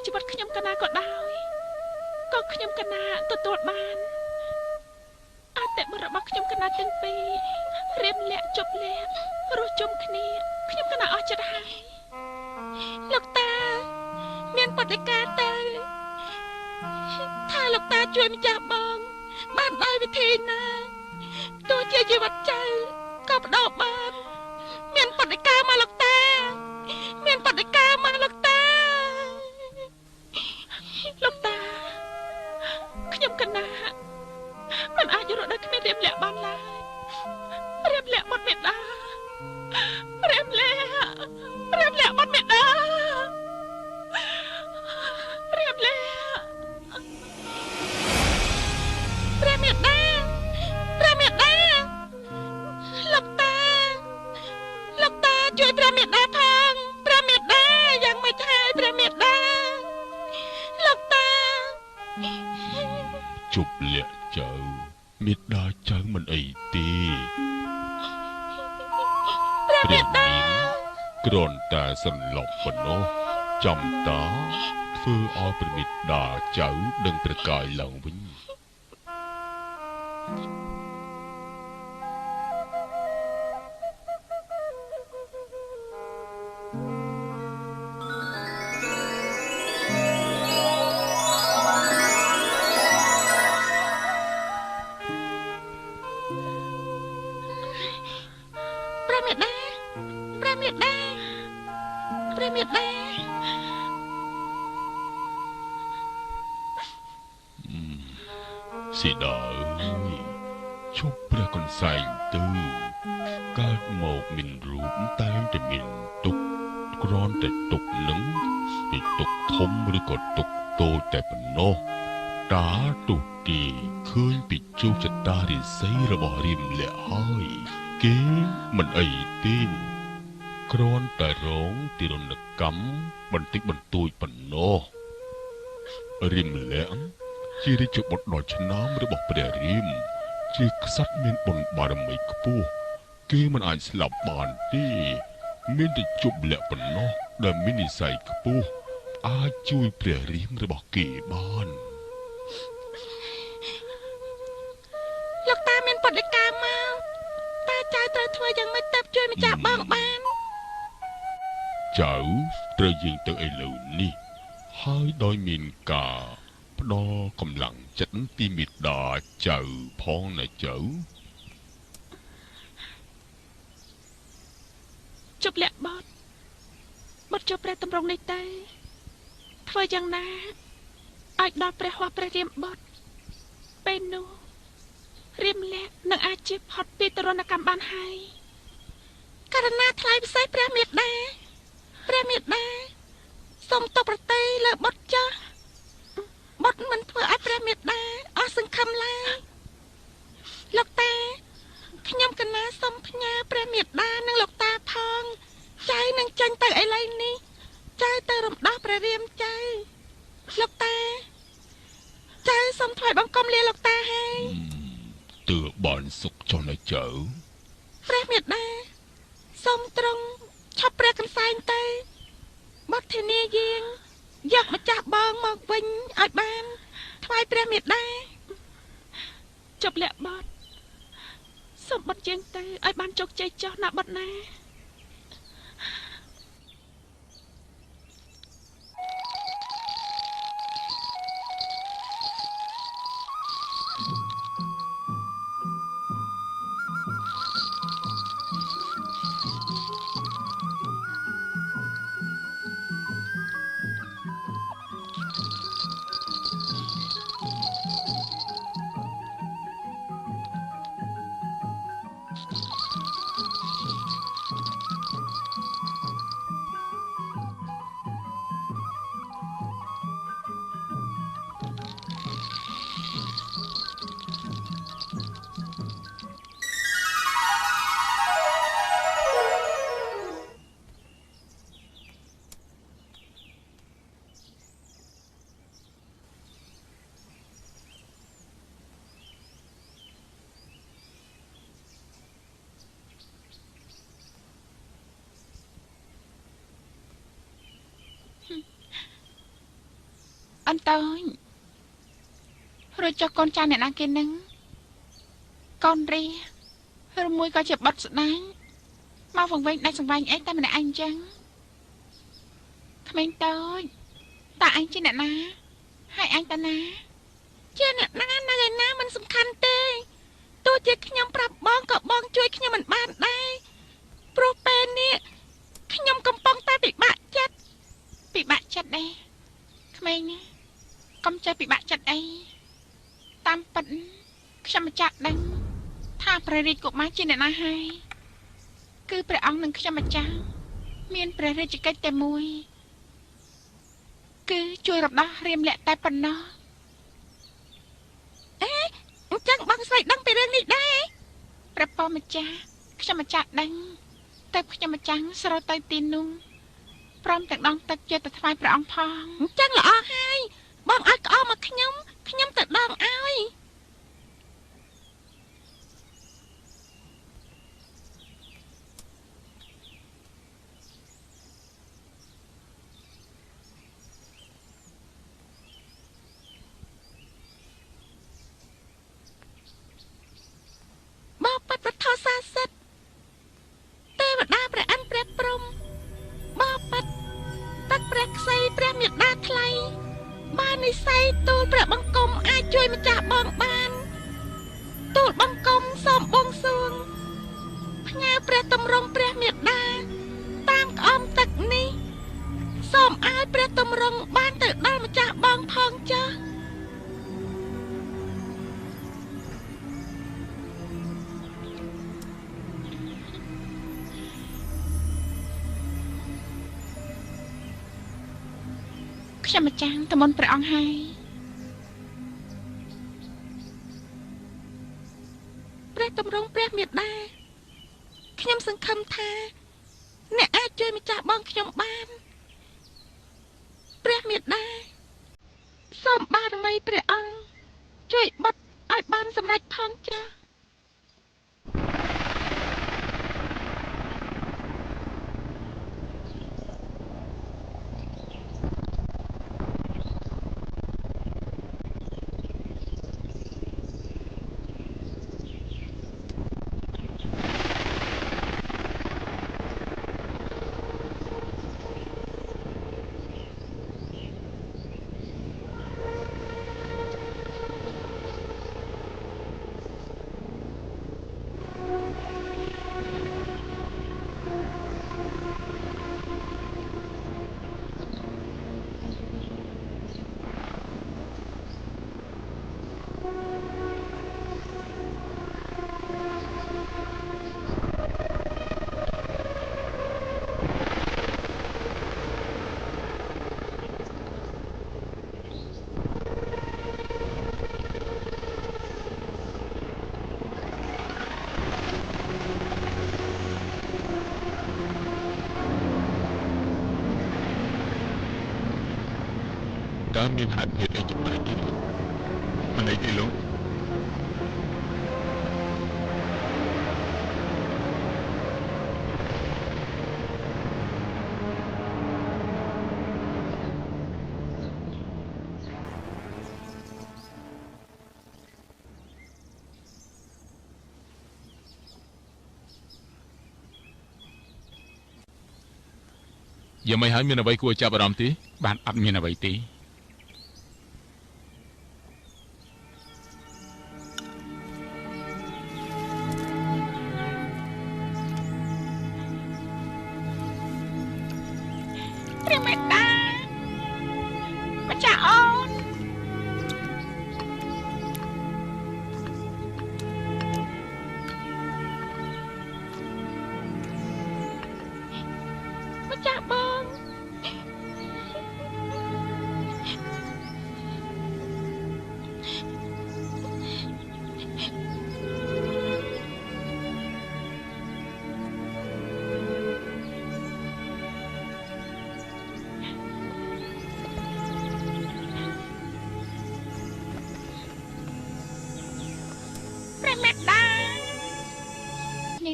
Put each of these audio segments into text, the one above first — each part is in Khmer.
ជីវិតខ្ញុំកណាក៏ដោយក៏ខ្ញុំកណាទទួលបានអត្តបុររបស់ខ្ញុំកណាទាំងពីររៀមលាក់ជប់លាក់រស់ជុំគ្នាខ្ញុំកណាអស់ចិត្តហើយលោកតាមានបដិការទៅថាលោកតាជួយម្ចាស់បងបានដោយវិធីណាទោះជាជីវិតចៅក៏បដោតបានមានបដិការមកលោកតាមានបដិការមកលោកតាលោកតាខ្ញុំកណាមិនអាចរស់ដោយគ្មានរៀបលាក់បានឡើយរៀបលាក់បាត់មេដារៀបលាក់បាត់មេដារៀបលាក់ព្រះមេដាលោកតាជួយព្រះមេដាផងព្រះមេដាយ៉ាងមិនហើយព្រះមេដាលោកតាជប់លាក់ចៅមេដាចៅមិនអីទេព្រះនាងគ្រាន់តែសន្លប់ប៉ុណ្ណោះចាំតាធ្វើឲ្យព្រះមេដាចៅដឹងប្រកាយឡើងវិញស៊ីដាអើយជប់ព្រះកន្សែងទៅកើតមកមានរូបតែងតែមានទុកគ្រាន់តែទុកនឹងពីទុកធំឬក៏ទុកតូចតែប៉ុណ្ណោះតាទុទីឃើញពីជោគជតារិស័យរបស់រៀមលាក់ហើយគេមិនអីទេគ្រាន់តែរងទារុណកម្មបន្តិចបន្តួចប៉ុណ្ណោះរៀមលាក់ជារាជបុត្រដ៏ឆ្នើមរបស់ព្រះរាមជាក្សត្រមានបុណ្យបារមីខ្ពស់គេមិនអាចស្លាប់បានទេមានតែជប់លាក់ប៉ុណ្ណោះដែលមាននិស្ស័យខ្ពស់អាចជួយព្រះរាមរបស់គេបានលោកតាមានបដិការមកតាចៅត្រូវធ្វើយ៉ាងម៉េចទៅជួយម្ចាស់បងបានចៅត្រូវយាងទៅឥឡូវនេះហើយដោយមានការផ្ដល់កម្លាំងចិត្តពីមេដាចៅផងណាចៅជប់លាក់បត់ជប់ព្រះតម្រង់នេះទៅធ្វើយ៉ាងណាឲ្យដល់ព្រះហស្ថព្រះរាមបុត្រពេលនោះរៀមលាក់នឹងអាចជៀសផុតពីទរណកម្មបានហើយករណីថ្លៃពិសេសព្រះមេដាសូមតបប្រតិលើបុត្រចាស់បុត្រមិនធ្វើឲ្យព្រះមេដាអស់សង្ឃឹមឡើយលោកតាខ្ញុំកណាសូមផ្ញើព្រះមេដានិងលោកតាផងចៅនឹងចាញ់ទៅឥឡូវនេះចៅទៅរំដោះព្រះរាមចៅលោកតាចៅសូមថ្វាយបង្គំលាលោកតាហើយទើបបានសុខចុះណាចៅព្រះមេដាសូមទ្រង់ឆប់ព្រះកន្សែងទៅបុត្រធានាយាងយកម្ចាស់បងមកវិញឲ្យបានថ្វាយព្រះមេដាជប់លាក់បុត្រសូមបុត្រយាងទៅឲ្យបានជោគជ័យចុះណាបុត្រណា អន្តើញរួចចុះកូនចាអ្នកណាគេនឹងកូនរីឬមួយក៏ជាបុតស្ដាញមកវង្វេងដាច់សង្វែងអីតែម្នាក់ឯងចឹងក្មេងតូចតើអញជាអ្នកណាហើយអញតាណាជាអ្នកណានៅឯណាមិនសំខាន់ទេទោះជាខ្ញុំប្រាប់បងក៏បងជួយខ្ញុំមិនបានដែរព្រោះពេលនេះខ្ញុំកំពុងតែពិបាកចិត្តដែរក្មេងណាកុំចេះពិបាកចិត្តអីតាមពិតខ្ញុំមិនចាក់ដឹងថាព្រះរាជកុមារជាអ្នកណាហើយគឺព្រះអង្គនិងខ្ញុំម្ចាស់មានព្រះរាជកិច្ចតែមួយគឺជួយរំដោះរាមលក្ខតែប៉ុណ្ណោះអញ្ចឹងបងស្រីដឹងពីរឿងនេះដែរព្រះពរម្ចាស់ខ្ញុំម្ចាស់ដឹងតែខ្ញុំម្ចាស់ស្រោតទៅទីនោះព្រមទាំងដងទឹកយកទៅថ្វាយព្រះអង្គផងអញ្ចឹងល្អហើយបងឲ្យក្អមមកខ្ញុំទៅដងឲ្យបបបថោសាសិទ្ធទេវតាព្រះអិនព្រះព្រំបបទឹកព្រះខ្សីព្រះមេដាថ្លៃបាននិស័យទូលព្រះបង្គំអាចជួយម្ចាស់បងបានទូលបង្គំសូមបួងសួងផ្ញើព្រះតម្រង់ព្រះមេដាតាមក្អមទឹកនេះសូមឲ្យព្រះតម្រង់បានទៅដល់ម្ចាស់បងផងចាស់ខ្ញុំម្ចាស់តមុនព្រះអង្គហើយព្រះតម្រង់ព្រះមេដាខ្ញុំសង្ឃឹមថាអ្នកអាចជួយម្ចាស់បងខ្ញុំបានព្រះមេដាសូមបារមីព្រះអង្គជួយបុត្រឲ្យបានសម្រេចផងចា៎តើមានហេតុភាពអីចម្លែកទេមិនអីទេលោកយ៉ាងម៉េចហើយមានអ្វីគួរចាប់អារម្មណ៍ទេបានអត់មានអ្វីទេព្រះមេដាម្ចាស់អូនម្ចាស់បង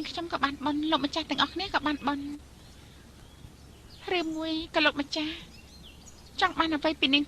ខ្ញុំក៏បានបន់លោកម្ចាស់ទាំងអស់គ្នាក៏បានបន់ឬមួយក៏លោកម្ចាស់ចង់បានអ្វីពីនាង